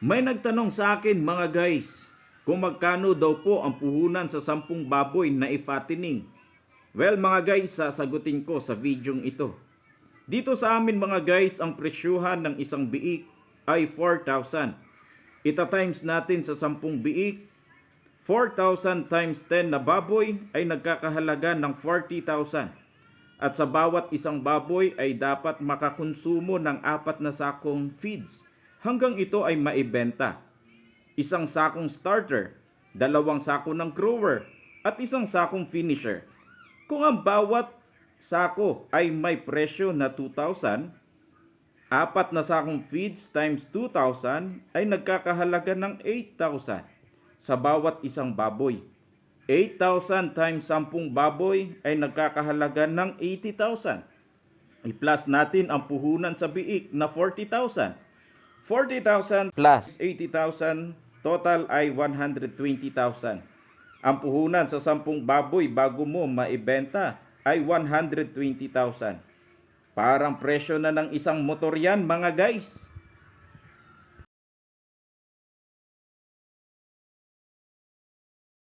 May nagtanong sa akin mga guys, kung magkano daw po ang puhunan sa 10 baboy na i-fattening. Well mga guys, sasagutin ko sa videong ito. Dito sa amin mga guys, ang presyuhan ng isang biik ay 4,000. Ita-times natin sa 10 biik, 4,000 times 10 na baboy ay nagkakahalaga ng 40,000. At sa bawat isang baboy ay dapat makakonsumo ng 4 na sakong feeds hanggang ito ay maibenta. Isang sakong starter, 2 sako ng grower, at 1 sakong finisher. Kung ang bawat sako ay may presyo na 2,000, 4 na sakong feeds times 2,000 ay nagkakahalaga ng 8,000 sa bawat isang baboy. 8,000 times 10 baboy ay nagkakahalaga ng 80,000. I-plus natin ang puhunan sa biik na 40,000. 40,000 plus 80,000, total ay 120,000. Ang puhunan sa 10 baboy bago mo maibenta ay 120,000. Parang presyo na ng isang motor yan mga guys.